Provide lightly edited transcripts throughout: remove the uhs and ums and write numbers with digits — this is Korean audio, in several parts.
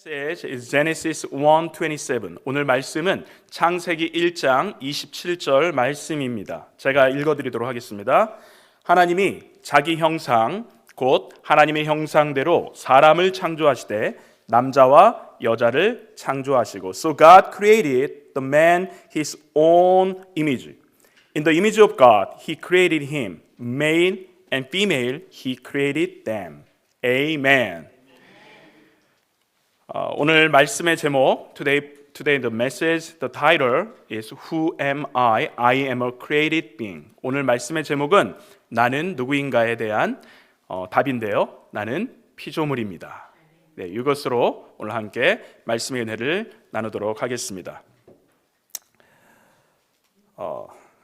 passage is Genesis 1:27. 오늘 말씀은 창세기 1장 27절 말씀입니다. 제가 읽어드리도록 하겠습니다. 하나님이 자기 형상, 곧 하나님의 형상대로 사람을 창조하시되 남자와 여자를 창조하시고 So God created the man his own image. In the image of God, he created him. Male and female, he created them. Amen. 오늘 말씀의 제목, today the message, the title is Who am I? I am a created being. 오늘 말씀의 제목은 나는 누구인가에 대한 답인데요. 나는 피조물입니다. 네, 이것으로 오늘 함께 말씀의 은혜를 나누도록 하겠습니다.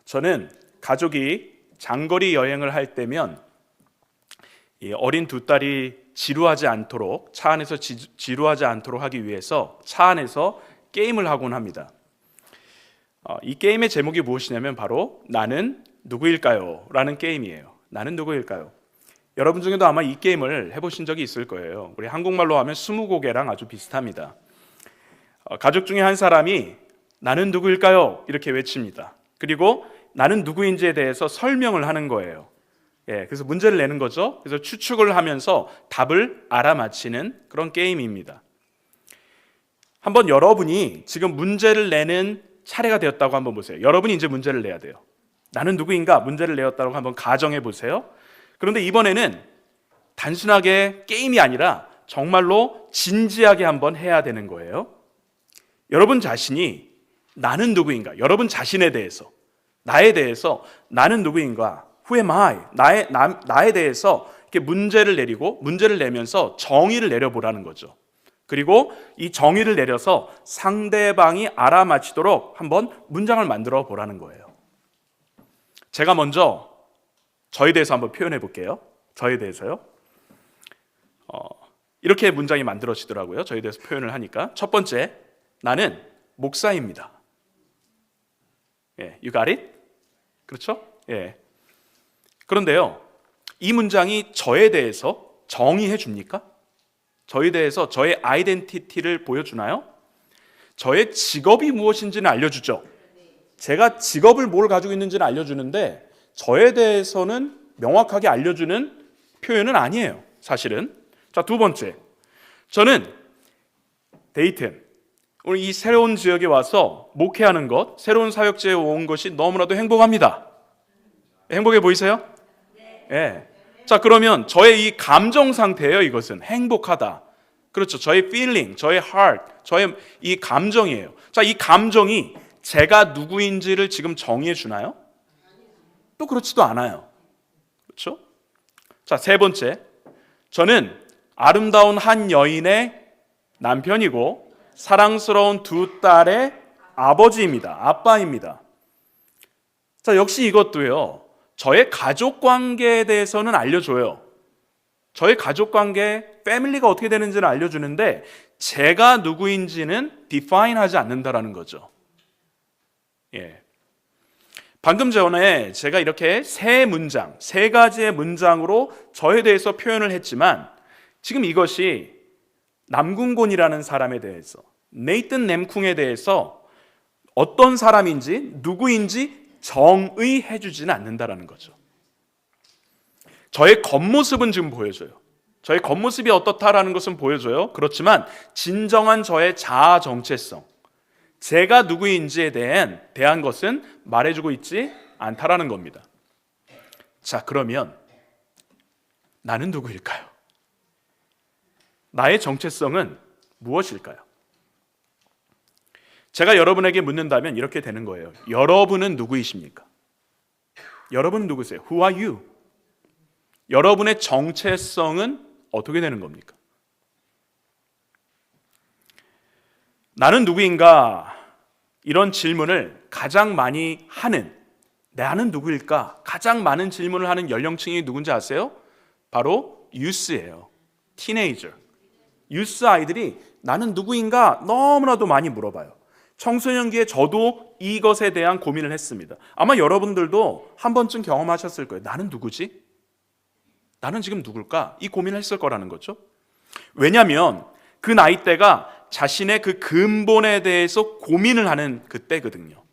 저는 가족이 장거리 여행을 할 때면 이 어린 두 딸이 지루하지 않도록 차 안에서 지루하지 않도록 하기 위해서 차 안에서 게임을 하곤 합니다. 이 게임의 제목이 무엇이냐면 바로 나는 누구일까요? 라는 게임이에요. 나는 누구일까요? 여러분 중에도 아마 이 게임을 해보신 적이 있을 거예요. 우리 한국말로 하면 스무고개랑 아주 비슷합니다. 가족 중에 한 사람이 나는 누구일까요? 이렇게 외칩니다. 그리고 나는 누구인지에 대해서 설명을 하는 거예요. 그래서 문제를 내는 거죠. 그래서 추측을 하면서 답을 알아맞히는 그런 게임입니다. 한번 여러분이 지금 문제를 내는 차례가 되었다고 한번 보세요. 여러분이 이제 문제를 내야 돼요. 나는 누구인가 문제를 내었다고 한번 가정해 보세요. 그런데 이번에는 단순하게 게임이 아니라 정말로 진지하게 한번 해야 되는 거예요. 여러분 자신이 나는 누구인가, 여러분 자신에 대해서, 나에 대해서 나는 누구인가, Who am I? 나에 대해서 이렇게 문제를 내면서 정의를 내려보라는 거죠. 그리고 이 정의를 내려서 상대방이 알아맞히도록 한번 문장을 만들어 보라는 거예요. 제가 먼저 저에 대해서 한번 표현해 볼게요. 저에 대해서요. 이렇게 문장이 만들어지더라고요. 저에 대해서 표현을 하니까. 첫 번째, 나는 목사입니다. You got it? 그렇죠? 그런데요, 이 문장이 저에 대해서 정의해 줍니까? 저에 대해서 저의 아이덴티티를 보여주나요? 저의 직업이 무엇인지는 알려주죠. 제가 직업을 뭘 가지고 있는지는 알려주는데 저에 대해서는 명확하게 알려주는 표현은 아니에요, 사실은. 자, 두 번째, 저는 데이튼, 오늘 이 새로운 지역에 와서 목회하는 것, 새로운 사역지에 온 것이 너무나도 행복합니다. 행복해 보이세요? 네. 자, 그러면 저의 이 감정 상태예요. 이것은 행복하다. 그렇죠. 저의 feeling, 저의 heart, 저의 이 감정이에요. 자, 이 감정이 제가 누구인지를 지금 정의해 주나요? 또 그렇지도 않아요. 그렇죠? 자, 세 번째, 저는 아름다운 한 여인의 남편이고 사랑스러운 두 딸의 아버지입니다. 아빠입니다. 자, 역시 이것도요, 저의 가족 관계에 대해서는 알려줘요. 저의 가족 관계, 패밀리가 어떻게 되는지는 알려주는데 제가 누구인지는 define 하지 않는다라는 거죠. 방금 전에 제가 이렇게 세 가지의 문장으로 저에 대해서 표현을 했지만 지금 이것이 남궁곤이라는 사람에 대해서, 네이튼 램쿵에 대해서 어떤 사람인지 누구인지 정의해 주지는 않는다라는 거죠. 저의 겉모습은 지금 보여줘요. 저의 겉모습이 어떻다라는 것은 보여줘요. 그렇지만 진정한 저의 자아 정체성, 제가 누구인지에 대한 것은 말해주고 있지 않다라는 겁니다. 자, 그러면 나는 누구일까요? 나의 정체성은 무엇일까요? 제가 여러분에게 묻는다면 이렇게 되는 거예요. 여러분은 누구이십니까? 여러분은 누구세요? Who are you? 여러분의 정체성은 어떻게 되는 겁니까? 나는 누구인가? 이런 질문을 가장 많이 하는, 나는 누구일까? 가장 많은 질문을 하는 연령층이 누군지 아세요? 바로 유스예요. 티네이저. 유스 아이들이 나는 누구인가 너무나도 많이 물어봐요. 청소년기에 저도 이것에 대한 고민을 했습니다. 아마 여러분들도 한 번쯤 경험하셨을 거예요. 나는 누구지? 나는 지금 누굴까? 이 고민을 했을 거라는 거죠. 왜냐하면 그 나이대가 자신의 그 근본에 대해서 고민을 하는 그때거든요.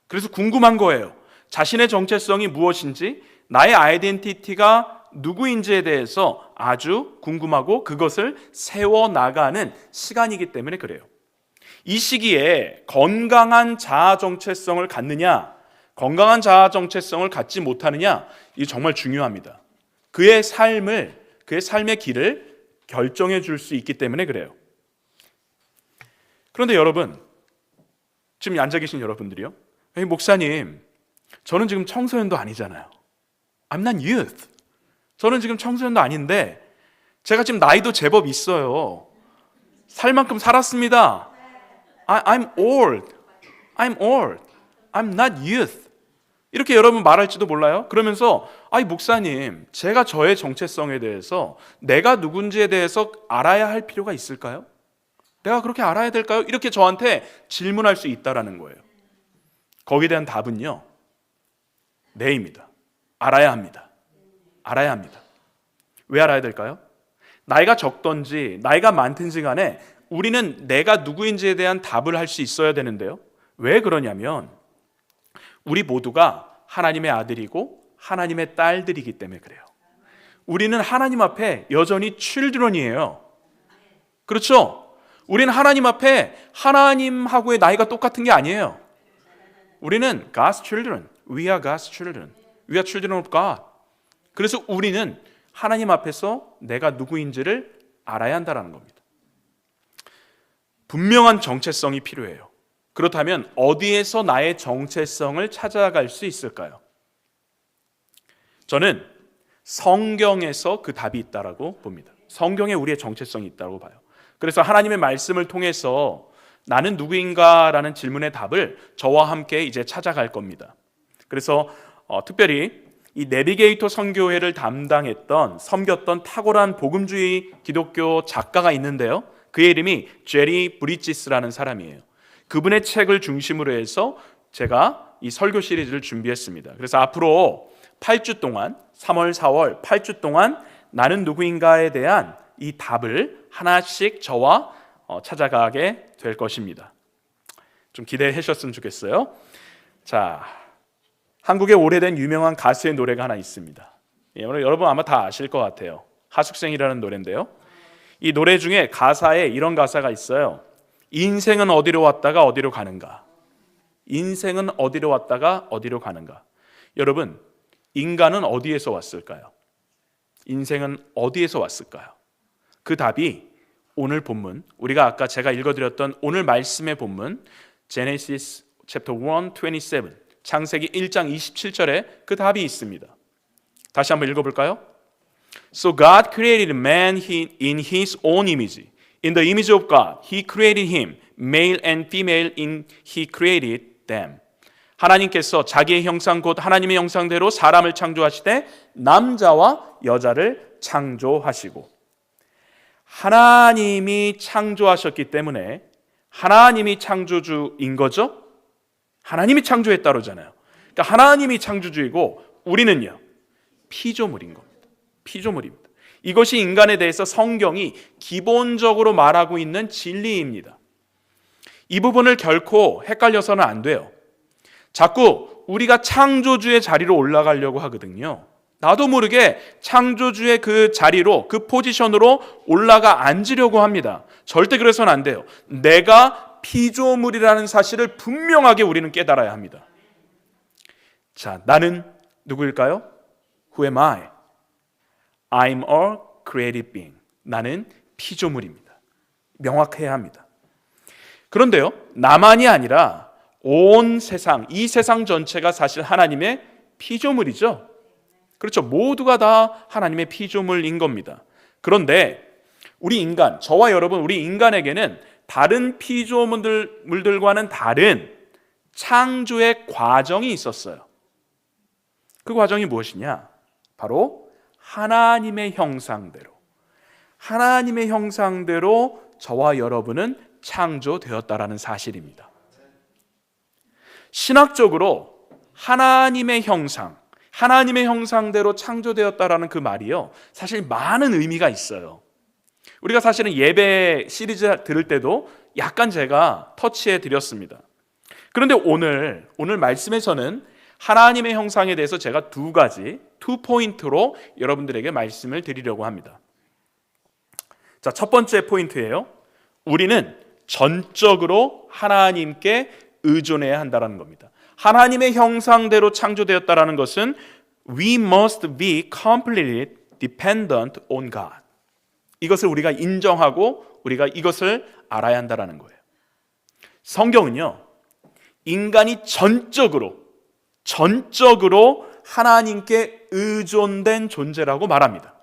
그래서 궁금한 거예요. 자신의 정체성이 무엇인지, 나의 아이덴티티가 누구인지에 대해서 아주 궁금하고 그것을 세워나가는 시간이기 때문에 그래요. 이 시기에 건강한 자아 정체성을 갖느냐, 건강한 자아 정체성을 갖지 못하느냐, 이게 정말 중요합니다. 그의 삶의 길을 결정해 줄 수 있기 때문에 그래요. 그런데 여러분, 지금 앉아 계신 여러분들이요, 목사님, 저는 지금 청소년도 아니잖아요. I'm not youth. 저는 지금 청소년도 아닌데 제가 지금 나이도 제법 있어요. 살 만큼 살았습니다. I'm old. I'm not youth. 이렇게 여러분 말할지도 몰라요. 그러면서 목사님, 제가 저의 정체성에 대해서, 내가 누군지에 대해서 알아야 할 필요가 있을까요? 내가 그렇게 알아야 될까요? 이렇게 저한테 질문할 수 있다라는 거예요. 거기에 대한 답은요, 네입니다. 알아야 합니다. 알아야 합니다. 왜 알아야 될까요? 나이가 적던지 나이가 많든지 간에 우리는 내가 누구인지에 대한 답을 할 수 있어야 되는데요. 왜 그러냐면 우리 모두가 하나님의 아들이고 하나님의 딸들이기 때문에 그래요. 우리는 하나님 앞에 여전히 children이에요. 그렇죠? 우리는 하나님 앞에 하나님하고의 나이가 똑같은 게 아니에요. 우리는 God's children. We are God's children. We are children of God. 그래서 우리는 하나님 앞에서 내가 누구인지를 알아야 한다는 겁니다. 분명한 정체성이 필요해요. 그렇다면 어디에서 나의 정체성을 찾아갈 수 있을까요? 저는 성경에서 그 답이 있다고 봅니다. 성경에 우리의 정체성이 있다고 봐요. 그래서 하나님의 말씀을 통해서 나는 누구인가라는 질문의 답을 저와 함께 이제 찾아갈 겁니다. 그래서 특별히 이 내비게이터 선교회를 섬겼던 탁월한 복음주의 기독교 작가가 있는데요. 그의 이름이 제리 브리지스라는 사람이에요. 그분의 책을 중심으로 해서 제가 이 설교 시리즈를 준비했습니다. 그래서 앞으로 8주 동안, 3월, 4월 8주 동안 나는 누구인가에 대한 이 답을 하나씩 저와 찾아가게 될 것입니다. 좀 기대해 주셨으면 좋겠어요. 자, 한국의 오래된 유명한 가수의 노래가 하나 있습니다. 여러분 아마 다 아실 것 같아요. 하숙생이라는 노래인데요. 이 노래 중에 가사에 이런 가사가 있어요. 인생은 어디로 왔다가 어디로 가는가? 인생은 어디로 왔다가 어디로 가는가? 여러분, 인간은 어디에서 왔을까요? 인생은 어디에서 왔을까요? 그 답이 오늘 본문, 우리가 아까 제가 읽어드렸던 오늘 말씀의 본문 Genesis chapter 1:27, 창세기 1장 27절에 그 답이 있습니다. 다시 한번 읽어볼까요? So God created man in His own image. In the image of God, He created him. Male and female He created them. 하나님께서 자기의 형상 곧 하나님의 형상대로 사람을 창조하시되 남자와 여자를 창조하시고, 하나님이 창조하셨기 때문에 하나님이 창조주인 거죠. 하나님이 창조했다 그러잖아요. 그러니까 하나님이 창조주이고 우리는요, 피조물인 겁니다. 피조물입니다. 이것이 인간에 대해서 성경이 기본적으로 말하고 있는 진리입니다. 이 부분을 결코 헷갈려서는 안 돼요. 자꾸 우리가 창조주의 자리로 올라가려고 하거든요. 나도 모르게 창조주의 그 자리로, 그 포지션으로 올라가 앉으려고 합니다. 절대 그래서는 안 돼요. 내가 피조물이라는 사실을 분명하게 우리는 깨달아야 합니다. 자, 나는 누구일까요? Who am I? I'm a created being. 나는 피조물입니다. 명확해야 합니다. 그런데요, 나만이 아니라 온 세상, 이 세상 전체가 사실 하나님의 피조물이죠. 그렇죠. 모두가 다 하나님의 피조물인 겁니다. 그런데 우리 인간, 저와 여러분, 우리 인간에게는 다른 피조물들과는 다른 창조의 과정이 있었어요. 그 과정이 무엇이냐? 바로 하나님의 형상대로 저와 여러분은 창조되었다라는 사실입니다. 신학적으로 하나님의 형상대로 창조되었다라는 그 말이요, 사실 많은 의미가 있어요. 우리가 사실은 예배 시리즈 들을 때도 약간 제가 터치해 드렸습니다. 그런데 오늘 말씀에서는 하나님의 형상에 대해서 제가 두 포인트로 여러분들에게 말씀을 드리려고 합니다. 자, 첫 번째 포인트예요. 우리는 전적으로 하나님께 의존해야 한다는 겁니다. 하나님의 형상대로 창조되었다는 것은 we must be completely dependent on God. 이것을 우리가 인정하고 우리가 이것을 알아야 한다는 거예요. 성경은요, 인간이 전적으로 하나님께 의존된 존재라고 말합니다.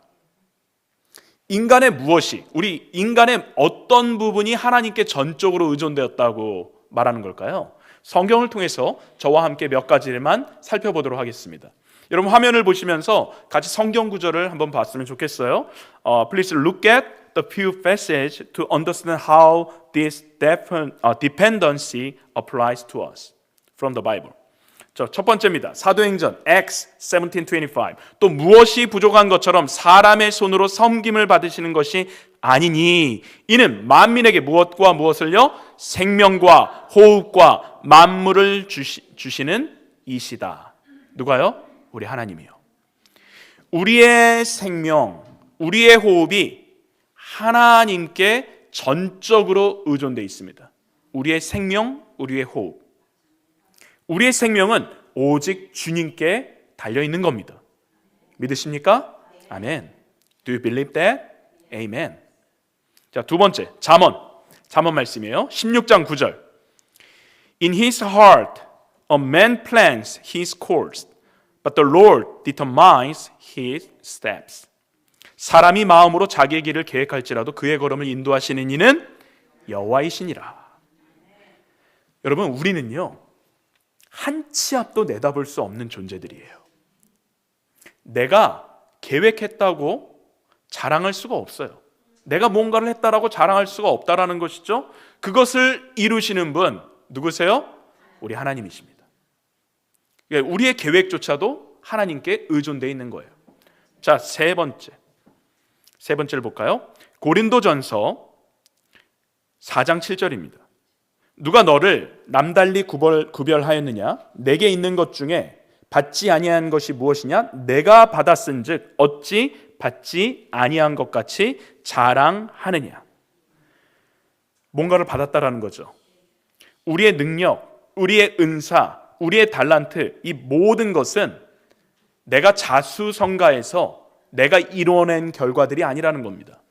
인간의 무엇이, 우리 인간의 어떤 부분이 하나님께 전적으로 의존되었다고 말하는 걸까요? 성경을 통해서 저와 함께 몇 가지만 살펴보도록 하겠습니다. 여러분 화면을 보시면서 같이 성경 구절을 한번 봤으면 좋겠어요. Please look at the few passages to understand how this dependency applies to us from the Bible. 첫 번째입니다. 사도행전 Acts 17:25. 또 무엇이 부족한 것처럼 사람의 손으로 섬김을 받으시는 것이 아니니 이는 만민에게 무엇과 무엇을요? 생명과 호흡과 만물을 주시는 이시다. 누가요? 우리 하나님이요. 우리의 생명, 우리의 호흡이 하나님께 전적으로 의존되어 있습니다. 우리의 생명, 우리의 호흡. 우리의 생명은 오직 주님께 달려있는 겁니다. 믿으십니까? 아멘. Do you believe that? Amen. 자, 두 번째, 잠언 말씀이에요. 16장 9절. In his heart a man plans his course, but the Lord determines his steps. 사람이 마음으로 자기의 길을 계획할지라도 그의 걸음을 인도하시는 이는 여호와이시니라. 여러분, 우리는요, 한 치 앞도 내다볼 수 없는 존재들이에요. 내가 계획했다고 자랑할 수가 없어요. 내가 뭔가를 했다라고 자랑할 수가 없다라는 것이죠. 그것을 이루시는 분 누구세요? 우리 하나님이십니다. 우리의 계획조차도 하나님께 의존되어 있는 거예요. 자, 세 번째를 볼까요? 고린도전서 4장 7절입니다. 누가 너를 남달리 구별하였느냐? 내게 있는 것 중에 받지 아니한 것이 무엇이냐? 내가 받았은즉 어찌 받지 아니한 것 같이 자랑하느냐? 뭔가를 받았다라는 거죠. 우리의 능력, 우리의 은사, 우리의 달란트, 이 모든 것은 내가 자수성가해서 내가 이뤄낸 결과들이 아니라는 겁니다.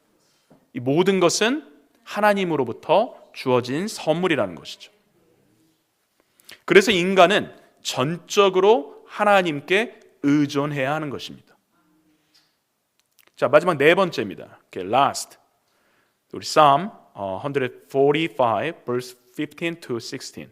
이 모든 것은 하나님으로부터 주어진 선물이라는 것이죠. 그래서 인간은 전적으로 하나님께 의존해야 하는 것입니다. 자, 마지막 네 번째입니다. last. 우리 Psalm 145 verse 15 to 16.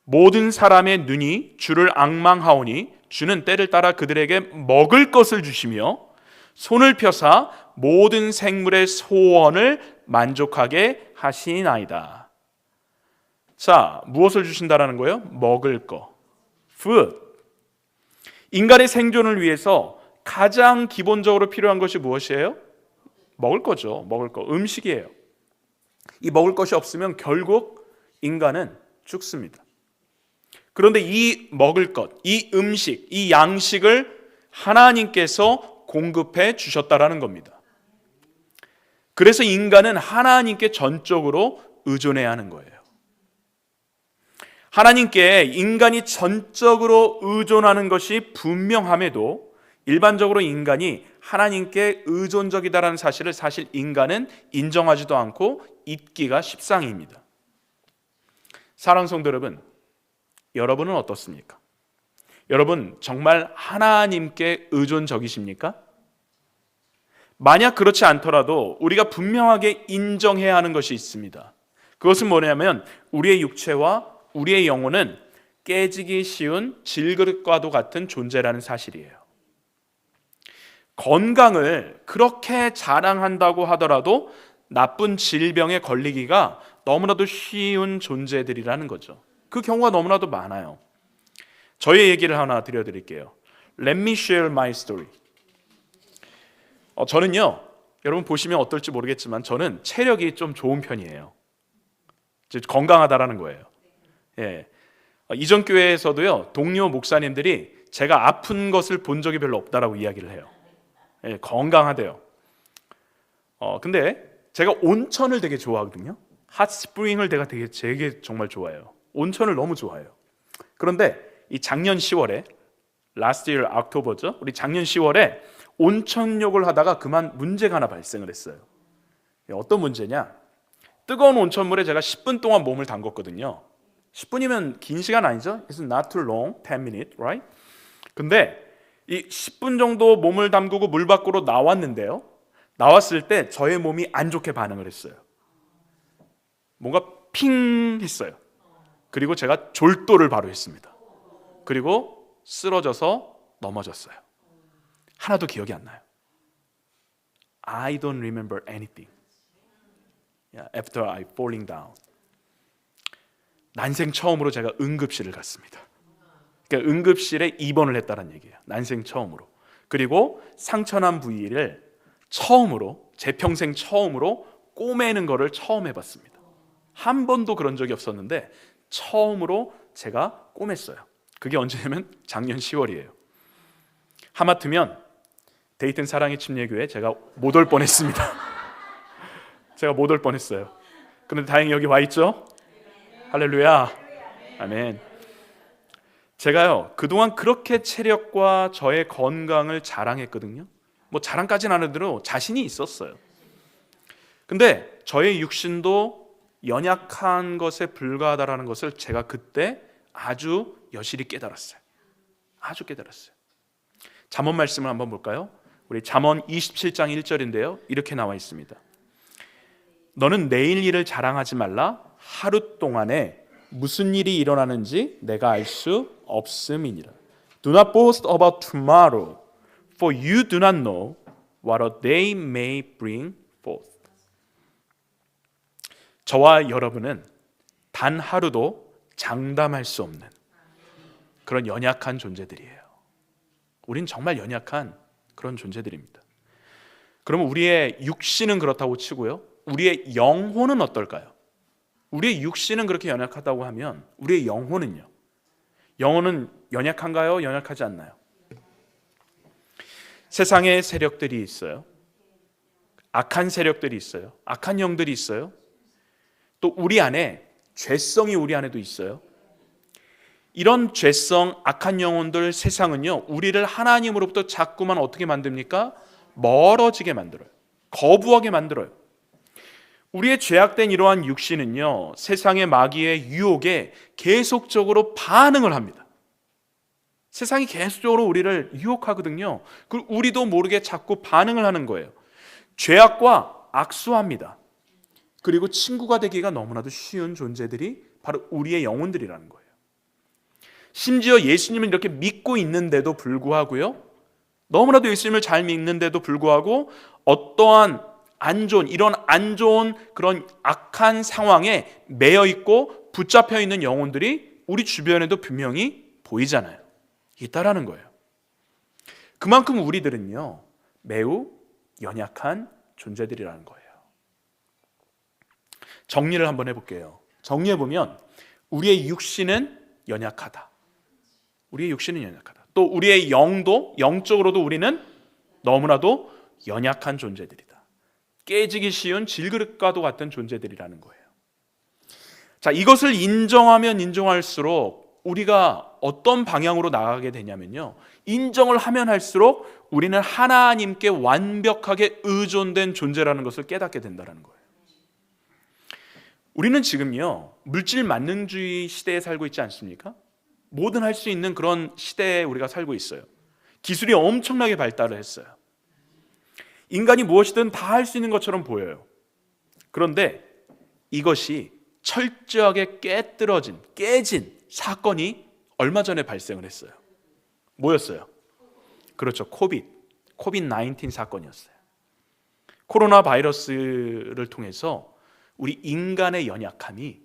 모든 사람의 눈이 주를 앙망하오니 주는 때를 따라 그들에게 먹을 것을 주시며 손을 펴사 모든 생물의 소원을 만족하게 하시나이다. 자, 무엇을 주신다라는 거예요? 먹을 거. food. 인간의 생존을 위해서 가장 기본적으로 필요한 것이 무엇이에요? 먹을 거죠. 먹을 거. 음식이에요. 이 먹을 것이 없으면 결국 인간은 죽습니다. 그런데 이 먹을 것, 이 음식, 이 양식을 하나님께서 공급해 주셨다라는 겁니다. 그래서 인간은 하나님께 전적으로 의존해야 하는 거예요. 하나님께 인간이 전적으로 의존하는 것이 분명함에도 일반적으로 인간이 하나님께 의존적이다라는 사실을 사실 인간은 인정하지도 않고 잊기가 십상입니다. 사랑하는 성도 여러분, 여러분은 어떻습니까? 여러분 정말 하나님께 의존적이십니까? 만약 그렇지 않더라도 우리가 분명하게 인정해야 하는 것이 있습니다. 그것은 뭐냐면 우리의 육체와 우리의 영혼은 깨지기 쉬운 질그릇과도 같은 존재라는 사실이에요. 건강을 그렇게 자랑한다고 하더라도 나쁜 질병에 걸리기가 너무나도 쉬운 존재들이라는 거죠. 그 경우가 너무나도 많아요. 저의 얘기를 하나 드려드릴게요. Let me share my story. 저는요, 여러분 보시면 어떨지 모르겠지만 저는 체력이 좀 좋은 편이에요. 건강하다라는 거예요. 예. 이전 교회에서도요, 동료 목사님들이 제가 아픈 것을 본 적이 별로 없다라고 이야기를 해요. 예, 건강하대요. 근데 제가 온천을 되게 좋아하거든요. 핫스프링을 내가 되게 정말 좋아해요. 온천을 너무 좋아해요. 그런데 이 작년 10월에 last year October죠. 우리 작년 10월에 온천욕을 하다가 그만 문제가 하나 발생을 했어요. 어떤 문제냐? 뜨거운 온천물에 제가 10분 동안 몸을 담궜거든요. 10분이면 긴 시간 아니죠? It's not too long, 10 minutes, right? 근데 이 10분 정도 몸을 담그고 물 밖으로 나왔는데요. 나왔을 때 저의 몸이 안 좋게 반응을 했어요. 뭔가 핑 했어요. 그리고 제가 졸도를 바로 했습니다. 그리고 쓰러져서 넘어졌어요. 하나도 기억이 안 나요. I don't remember anything after I falling down. 난생 처음으로 제가 응급실을 갔습니다. 그러니까 응급실에 입원을 했다는 얘기예요. 난생 처음으로. 그리고 상처난 부위를 처음으로, 제 평생 처음으로 꼬매는 거를 처음 해봤습니다. 한 번도 그런 적이 없었는데 처음으로 제가 꼬맸어요. 그게 언제냐면 작년 10월이에요. 하마터면 데이튼 사랑의 침례교회 제가 못 올 뻔했습니다. 제가 못 올 뻔했어요. 그런데 다행히 여기 와 있죠? 할렐루야. 아멘. 제가요, 그동안 그렇게 체력과 저의 건강을 자랑했거든요. 뭐 자랑까지는 안 해도 자신이 있었어요. 근데 저의 육신도 연약한 것에 불과하다라는 것을 제가 그때 아주 여실히 깨달았어요. 아주 깨달았어요. 잠언 말씀을 한번 볼까요? 우리 잠언 27장 1절인데요. 이렇게 나와 있습니다. 너는 내일 일을 자랑하지 말라. 하루 동안에 무슨 일이 일어나는지 내가 알 수 없음이니라. Do not boast about tomorrow, for you do not know what a day may bring forth. 저와 여러분은 단 하루도 장담할 수 없는 그런 연약한 존재들이에요. 우린 정말 연약한 그런 존재들입니다. 그러면 우리의 육신은 그렇다고 치고요, 우리의 영혼은 어떨까요? 우리의 육신은 그렇게 연약하다고 하면 우리의 영혼은요? 영혼은 연약한가요? 연약하지 않나요? 세상에 세력들이 있어요. 악한 세력들이 있어요. 악한 영들이 있어요. 또 우리 안에 죄성이 우리 안에도 있어요. 이런 죄성, 악한 영혼들, 세상은요, 우리를 하나님으로부터 자꾸만 어떻게 만듭니까? 멀어지게 만들어요. 거부하게 만들어요. 우리의 죄악된 이러한 육신은요, 세상의 마귀의 유혹에 계속적으로 반응을 합니다. 세상이 계속적으로 우리를 유혹하거든요. 그리고 우리도 모르게 자꾸 반응을 하는 거예요. 죄악과 악수합니다. 그리고 친구가 되기가 너무나도 쉬운 존재들이 바로 우리의 영혼들이라는 거예요. 심지어 예수님을 이렇게 믿고 있는데도 불구하고요, 너무나도 예수님을 잘 믿는데도 불구하고 어떠한 이런 안 좋은 그런 악한 상황에 매여 있고 붙잡혀 있는 영혼들이 우리 주변에도 분명히 보이잖아요. 있다라는 거예요. 그만큼 우리들은요, 매우 연약한 존재들이라는 거예요. 정리를 한번 해볼게요. 정리해보면 우리의 육신은 연약하다. 우리의 육신은 연약하다. 또 우리의 영도, 영적으로도 우리는 너무나도 연약한 존재들이다. 깨지기 쉬운 질그릇과도 같은 존재들이라는 거예요. 자, 이것을 인정하면 인정할수록 우리가 어떤 방향으로 나가게 되냐면요, 인정을 하면 할수록 우리는 하나님께 완벽하게 의존된 존재라는 것을 깨닫게 된다는 거예요. 우리는 지금요, 물질 만능주의 시대에 살고 있지 않습니까? 뭐든 할 수 있는 그런 시대에 우리가 살고 있어요. 기술이 엄청나게 발달을 했어요. 인간이 무엇이든 다 할 수 있는 것처럼 보여요. 그런데 이것이 철저하게 깨진 사건이 얼마 전에 발생을 했어요. 뭐였어요? 그렇죠. 코비드-19 사건이었어요. 코로나 바이러스를 통해서 우리 인간의 연약함이,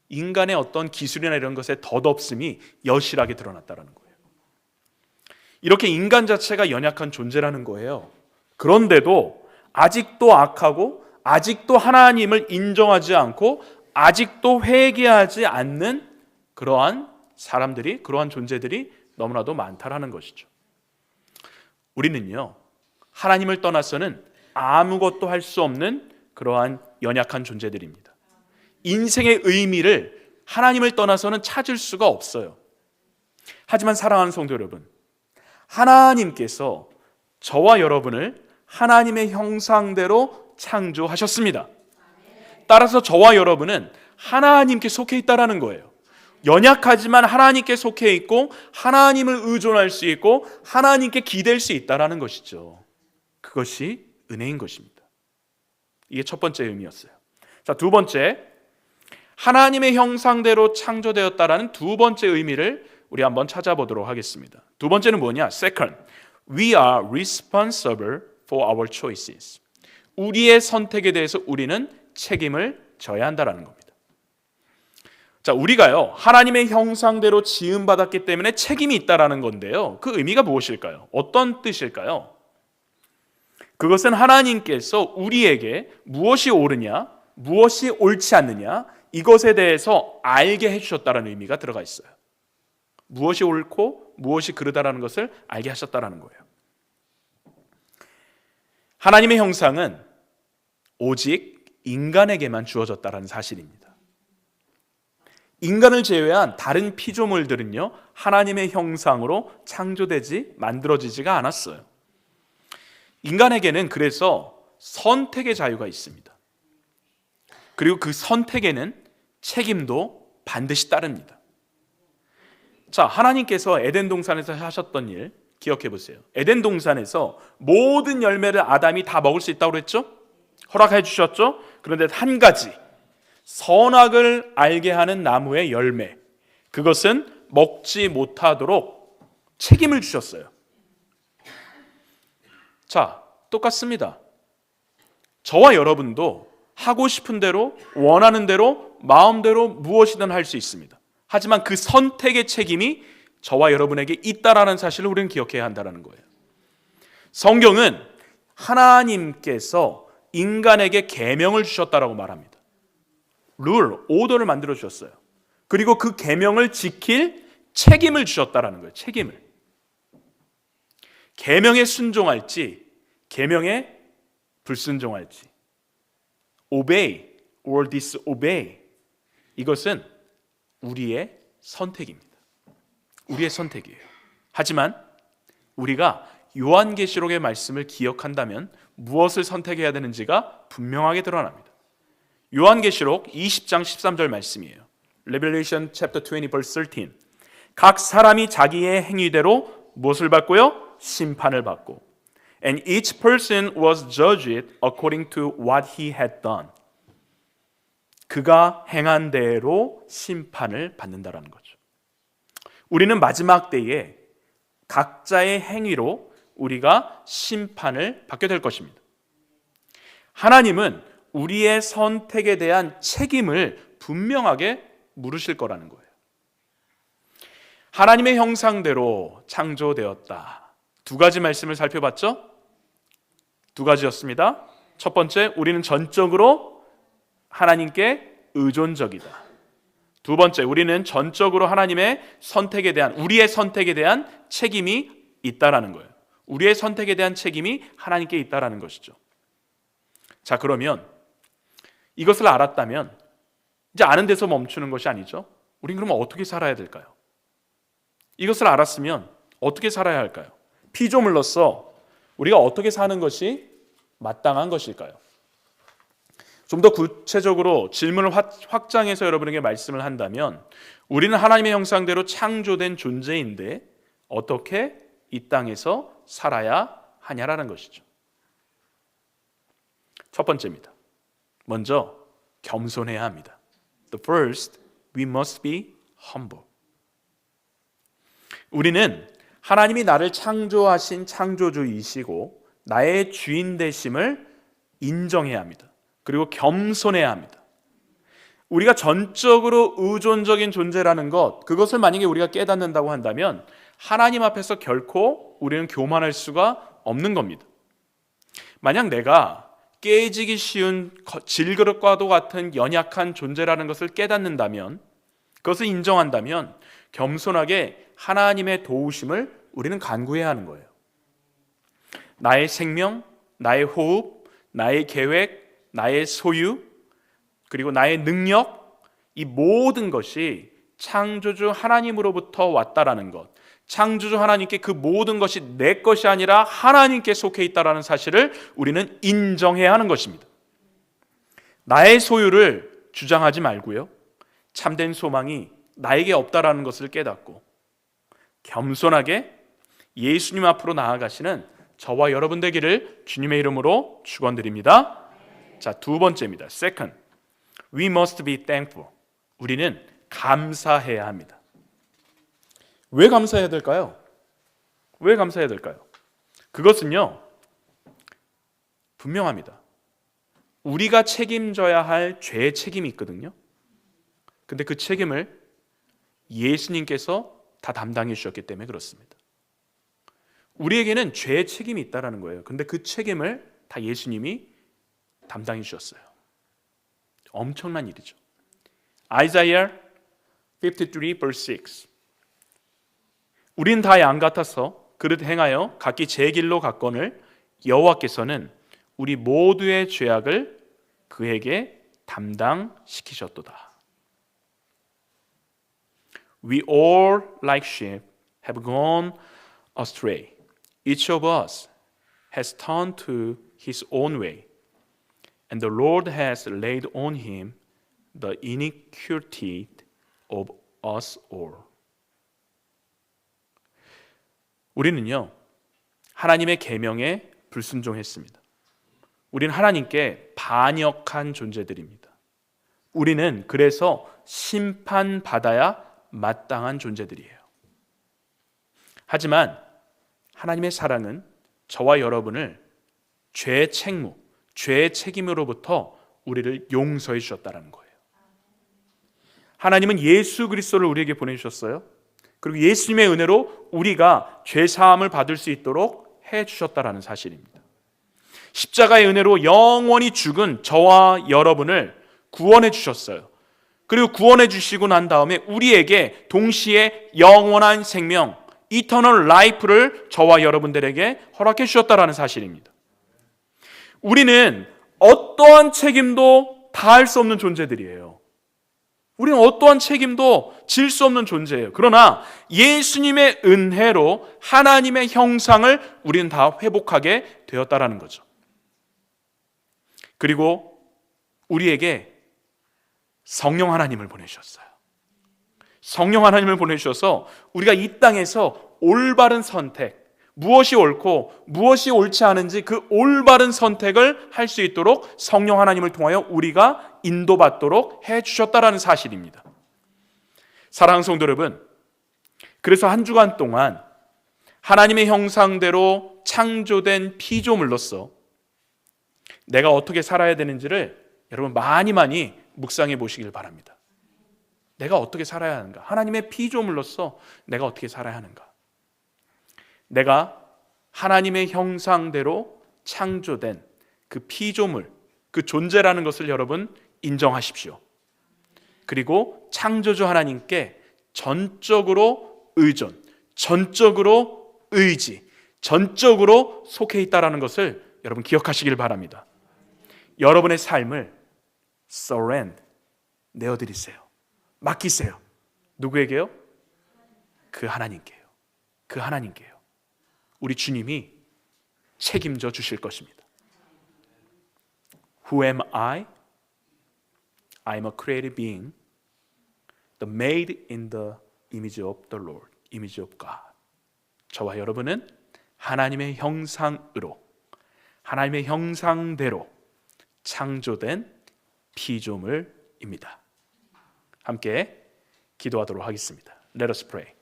인간의 어떤 기술이나 이런 것의 덧없음이 여실하게 드러났다는 거예요. 이렇게 인간 자체가 연약한 존재라는 거예요. 그런데도 아직도 악하고 아직도 하나님을 인정하지 않고 아직도 회개하지 않는 그러한 사람들이, 그러한 존재들이 너무나도 많다라는 것이죠. 우리는요, 하나님을 떠나서는 아무것도 할 수 없는 그러한 연약한 존재들입니다. 인생의 의미를 하나님을 떠나서는 찾을 수가 없어요. 하지만 사랑하는 성도 여러분, 하나님께서 저와 여러분을 하나님의 형상대로 창조하셨습니다. 따라서 저와 여러분은 하나님께 속해 있다라는 거예요. 연약하지만 하나님께 속해 있고 하나님을 의존할 수 있고 하나님께 기댈 수 있다라는 것이죠. 그것이 은혜인 것입니다. 이게 첫 번째 의미였어요. 자, 두 번째, 하나님의 형상대로 창조되었다라는 두 번째 의미를 우리 한번 찾아보도록 하겠습니다. 두 번째는 뭐냐? Second, we are responsible for our choices. 우리의 선택에 대해서 우리는 책임을 져야 한다는 겁니다. 자, 우리가요, 하나님의 형상대로 지음받았기 때문에 책임이 있다라는 건데요, 그 의미가 무엇일까요? 어떤 뜻일까요? 그것은 하나님께서 우리에게 무엇이 옳으냐, 무엇이 옳지 않느냐, 이것에 대해서 알게 해주셨다는 의미가 들어가 있어요. 무엇이 옳고 무엇이 그르다라는 것을 알게 하셨다는 거예요. 하나님의 형상은 오직 인간에게만 주어졌다는 사실입니다. 인간을 제외한 다른 피조물들은요, 하나님의 형상으로 창조되지, 만들어지지가 않았어요. 인간에게는 그래서 선택의 자유가 있습니다. 그리고 그 선택에는 책임도 반드시 따릅니다. 자, 하나님께서 에덴 동산에서 하셨던 일 기억해 보세요. 에덴 동산에서 모든 열매를 아담이 다 먹을 수 있다고 그랬죠? 허락해 주셨죠? 그런데 한 가지, 선악을 알게 하는 나무의 열매, 그것은 먹지 못하도록 책임을 주셨어요. 자, 똑같습니다. 저와 여러분도 하고 싶은 대로, 원하는 대로, 마음대로 무엇이든 할 수 있습니다. 하지만 그 선택의 책임이 저와 여러분에게 있다라는 사실을 우리는 기억해야 한다는 거예요. 성경은 하나님께서 인간에게 계명을 주셨다라고 말합니다. 룰, 오더를 만들어 주셨어요. 그리고 그 계명을 지킬 책임을 주셨다라는 거예요. 책임을. 계명에 순종할지 계명에 불순종할지, obey or disobey, 이것은 우리의 선택입니다. 우리의 선택이에요. 하지만 우리가 요한계시록의 말씀을 기억한다면 무엇을 선택해야 되는지가 분명하게 드러납니다. 요한계시록 20장 13절 말씀이에요. Revelation chapter 20 verse 13. 각 사람이 자기의 행위대로 무엇을 받고요? 심판을 받고. And each person was judged according to what he had done. 그가 행한 대로 심판을 받는다라는 거죠. 우리는 마지막 때에 각자의 행위로 우리가 심판을 받게 될 것입니다. 하나님은 우리의 선택에 대한 책임을 분명하게 물으실 거라는 거예요. 하나님의 형상대로 창조되었다. 두 가지 말씀을 살펴봤죠? 두 가지였습니다. 첫 번째, 우리는 전적으로 하나님께 의존적이다. 두 번째, 우리는 전적으로 하나님의 선택에 대한, 우리의 선택에 대한 책임이 있다라는 거예요. 우리의 선택에 대한 책임이 하나님께 있다라는 것이죠. 자, 그러면 이것을 알았다면 이제 아는 데서 멈추는 것이 아니죠. 우린 그러면 어떻게 살아야 될까요? 이것을 알았으면 어떻게 살아야 할까요? 피조물로서 우리가 어떻게 사는 것이 마땅한 것일까요? 좀 더 구체적으로 질문을 확장해서 여러분에게 말씀을 한다면, 우리는 하나님의 형상대로 창조된 존재인데 어떻게 이 땅에서 살아야 하냐라는 것이죠. 첫 번째입니다. 먼저 겸손해야 합니다. The first, we must be humble. 우리는 하나님이 나를 창조하신 창조주이시고 나의 주인 되심을 인정해야 합니다. 그리고 겸손해야 합니다. 우리가 전적으로 의존적인 존재라는 것, 그것을 만약에 우리가 깨닫는다고 한다면 하나님 앞에서 결코 우리는 교만할 수가 없는 겁니다. 만약 내가 깨지기 쉬운 질그릇과도 같은 연약한 존재라는 것을 깨닫는다면, 그것을 인정한다면 겸손하게 하나님의 도우심을 우리는 간구해야 하는 거예요. 나의 생명, 나의 호흡, 나의 계획, 나의 소유, 그리고 나의 능력, 이 모든 것이 창조주 하나님으로부터 왔다라는 것, 창조주 하나님께 그 모든 것이 내 것이 아니라 하나님께 속해 있다라는 사실을 우리는 인정해야 하는 것입니다. 나의 소유를 주장하지 말고요, 참된 소망이 나에게 없다라는 것을 깨닫고 겸손하게 예수님 앞으로 나아가시는 저와 여러분 되기를 주님의 이름으로 축원드립니다. 자, 두 번째입니다. Second, we must be thankful. 우리는 감사해야 합니다. 왜 감사해야 될까요? 왜 감사해야 될까요? 그것은요, 분명합니다. 우리가 책임져야 할 죄의 책임이 있거든요. 근데 그 책임을 예수님께서 다 담당해 주셨기 때문에 그렇습니다. 우리에게는 죄의 책임이 있다라는 거예요. 근데 그 책임을 다 예수님이 담당해 주셨어요. 엄청난 일이죠. 아이사야 53 verse 6. 우린 다 양 같아서 그릇 행하여 각기 제 길로 갔거늘 여호와께서는 우리 모두의 죄악을 그에게 담당시키셨도다. We all like sheep have gone astray. Each of us has turned to his own way, and the Lord has laid on him the iniquity of us all. 우리는요, 하나님의 계명에 불순종했습니다. 우리는 하나님께 반역한 존재들입니다. 우리는 그래서 심판받아야 마땅한 존재들이에요. 하지만 하나님의 사랑은 저와 여러분을 죄의 책무, 죄의 책임으로부터 우리를 용서해 주셨다는 거예요. 하나님은 예수 그리스도를 우리에게 보내주셨어요. 그리고 예수님의 은혜로 우리가 죄 사함을 받을 수 있도록 해 주셨다라는 사실입니다. 십자가의 은혜로 영원히 죽은 저와 여러분을 구원해 주셨어요. 그리고 구원해 주시고 난 다음에 우리에게 동시에 영원한 생명, 이터널 라이프를 저와 여러분들에게 허락해 주셨다라는 사실입니다. 우리는 어떠한 책임도 다할 수 없는 존재들이에요. 우리는 어떠한 책임도 질 수 없는 존재예요. 그러나 예수님의 은혜로 하나님의 형상을 우리는 다 회복하게 되었다라는 거죠. 그리고 우리에게 성령 하나님을 보내주셨어요. 성령 하나님을 보내주셔서 우리가 이 땅에서 올바른 선택, 무엇이 옳고 무엇이 옳지 않은지 그 올바른 선택을 할 수 있도록 성령 하나님을 통하여 우리가 인도받도록 해주셨다라는 사실입니다. 사랑하는 성도 여러분, 그래서 한 주간 동안 하나님의 형상대로 창조된 피조물로서 내가 어떻게 살아야 되는지를 여러분 많이 묵상해 보시길 바랍니다. 내가 어떻게 살아야 하는가? 하나님의 피조물로서 내가 어떻게 살아야 하는가? 내가 하나님의 형상대로 창조된 그 피조물, 그 존재라는 것을 여러분 인정하십시오. 그리고 창조주 하나님께 전적으로 의존, 전적으로 의지, 전적으로 속해 있다라는 것을 여러분 기억하시길 바랍니다. 여러분의 삶을 surrender, 내어드리세요. 맡기세요. 누구에게요? 그 하나님께요. 그 하나님께요. 우리 주님이 책임져 주실 것입니다. Who am I? I am a created being, the made in the image of the Lord, image of God. 저와 여러분은 하나님의 형상으로, 하나님의 형상대로 창조된 피조물입니다. 함께 기도하도록 하겠습니다. Let us pray.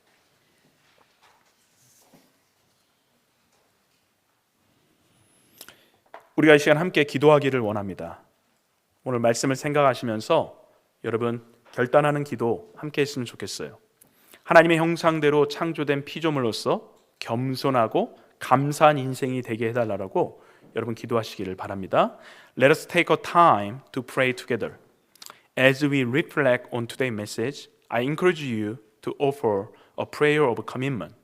우리가 이 시간 함께 기도하기를 원합니다. 오늘 말씀을 생각하시면서 여러분 결단하는 기도 함께 했으면 좋겠어요. 하나님의 형상대로 창조된 피조물로서 겸손하고 감사한 인생이 되게 해달라고 여러분 기도하시기를 바랍니다. Let us take a time to pray together. As we reflect on today's message, I encourage you to offer a prayer of commitment.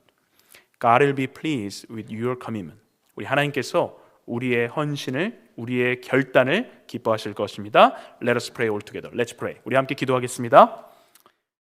God will be pleased with your commitment. 우리 하나님께서 우리의 헌신을, 우리의 결단을 기뻐하실 것입니다. Let us pray all together. Let's pray. 우리 함께 기도하겠습니다.